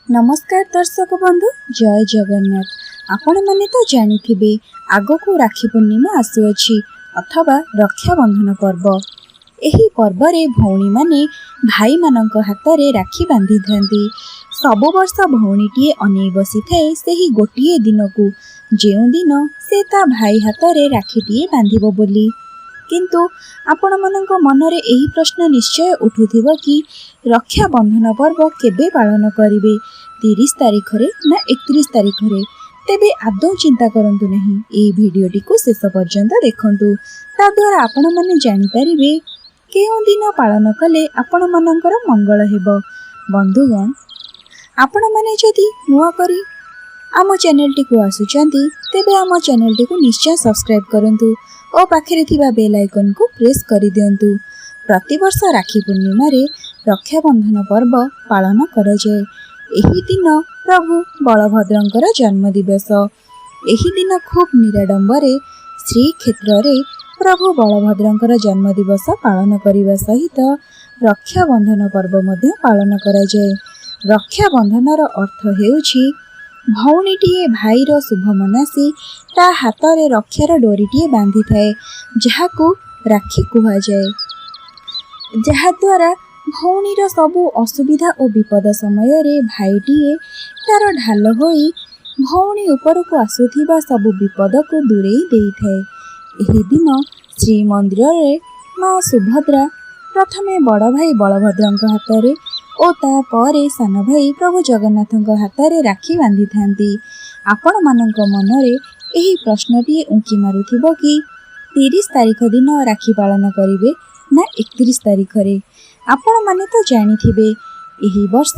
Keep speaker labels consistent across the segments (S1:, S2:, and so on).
S1: नमस्कार दर्शक बंधु, जय जगन्नाथ। आपण मैंने तो जानिथिबे आगो को राखी पूर्णिमा आसुअछि अथवा रक्षाबंधन पर्व। एही पर्व रे भौणी माने भाई मानक हाथ रे राखी बांधि थांती। सब वर्ष भौणीटीए अनै बसी थाए सेही गोटिए दिन को, जेउ दिन से ता भाई हाथ रे राखीटीए बांधिबो बोली। किंतु आपण मानक मनरे एही प्रश्न निश्चय उठुथिबो कि रक्षाबंधन पर्व केबे पालन करिवे, 30 तारिख रे ना 31 तारिख रे? तेबे आदौ चिंता करंतु नहीं, एही भिडियोटी को शेष पर्यंत देखंतु। ता द्वारा आपण माने जानि परिबे केउ दिन पालन कले आपण मानकर मंगल हेबो। बंधुगण, आपण माने जदि नुआ करी आम चैनल टी को आसुचंती तेबे आम चैनल टी को निश्चय सब्सक्राइब करंतु और पाखरे थिबा बेल आइकन को प्रेस करि दियंतु। प्रतिवर्ष राखी पूर्णिमा रे रक्षाबंधन पर्व पालन करा जाए। एही दिन प्रभु बलभद्रंकर जन्म दिवस। एही दिन खूब निराडंबरे श्री क्षेत्र रे प्रभु बलभद्रंकर जन्म दिवस पालन करिवा सहित रक्षाबंधन पर्व मध्य पालन करा जाए। रक्षाबंधन रो अर्थ हेउछि भौणीटीए भाईर शुभ मनासी ता हाथ रे रक्षार डोरीटीए बांधि थाए, जहाकू राखी कुहा जाए। जहा द्वारा भौणीर सबु असुविधा और विपद समय रे भाईटीए तार ढाल होई भौणी उपर को आसुथिबा सबु विपद को दूरेई देई थाए। एही दिन श्री मंदिर रे मां सुभद्रा प्रथमे बड़ भाई बलभद्रंक हाथ रे और तापरे सान भाई प्रभु जगन्नाथंक हाथ रे राखी बांधि थांती। आपण मानक मनरे एही प्रश्नटीए उंकी मारुथिबो कि 30 तारिख दिन राखी पालन करिवे ना 31 तारिख रे? आपण माने तो जानिथिबे एही वर्ष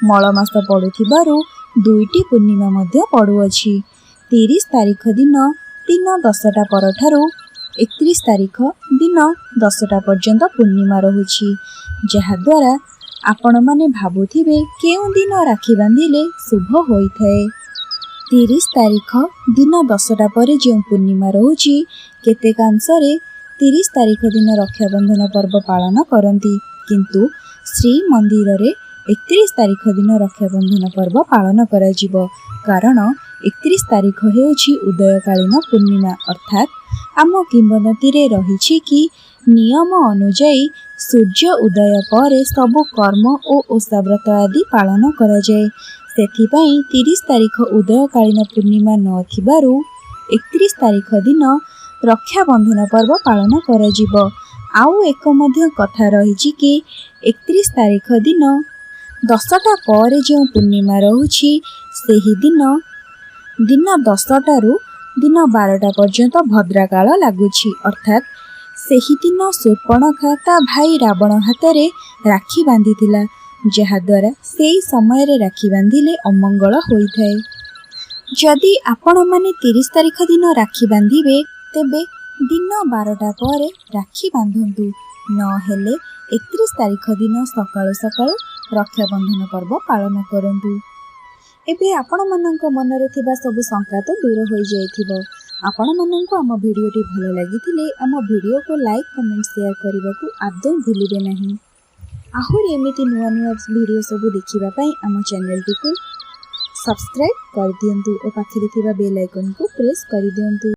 S1: मळ मास पडुथिबारु दुईटी पूर्णिमा मध्य पडुअछि। 30 तारिख दिन 10टा परठारु 31 तारिख दिन 10टा पर्यंत पूर्णिमा रहुछि, जहा द्वारा आपण माने भाबुथिबे केउ दिन राखी बांधिले शुभ होइथाए। 30 तारिख दिन 10टा परे जे पूर्णिमा रहुछि, केतेकांशरे 30 तारिख दिन रक्षाबंधन पर्व पालन करती, किंतु श्री मंदिर रे 31 तारिख दिन रक्षाबंधन पर्व पालन करा जिवो। कारण 31 तारिख हेउछि उदयकालीन पूर्णिमा, अर्थात आम किंवदंती रे रहिछि कि नियम अनुଯାयी सूर्य उदय पर सबु कर्म और ओषाव्रत आदि पालन करा जाए। सेथिपाई 30 तारिख उदयकालीन पूर्णिमा न थिबारु 31 तारिख दिन रक्षाबंधन पर्व पालन करा जिवो। आउ एक मध्य कथा रहिछि कि 31 तारिख दिन 10टा पर जो पूर्णिमा रहुछि सेही दिन 10टा रु दिन 12टा पर्यंत भद्राकाल लागुछि, अर्थात सेही दिन शूर्पणखा ता भाई रावण हाथ रे राखी बांधिथिला, जहा द्वारा सेही समय रे राखी बांधिले अमंगल होइथाए। जदि आपण माने 30 तारिख दिन राखी बांधिबे तेबे दिन 12टा पर राखी बांधंतु, न हेले 31 तारिख दिन सकाळु सकाळु रक्षाबंधन पर्व पालन करंतु। एबे आपण मानक मनरे थिबा सब शंका तो दूर होई जाइथिबो। आपण मानक आम भिडियोटी भल लागिथिले आम भिडियो को लाइक कमेंट शेयर करने को आदौ भूलिबे नहीं। आहुरी एमिति नुआ नुआ भिडियो सब देखिबा पई आम चैनल टी को सब्सक्राइब कर दियंतु और पाखरे थिबा बेल आइकन को प्रेस कर दियंतु।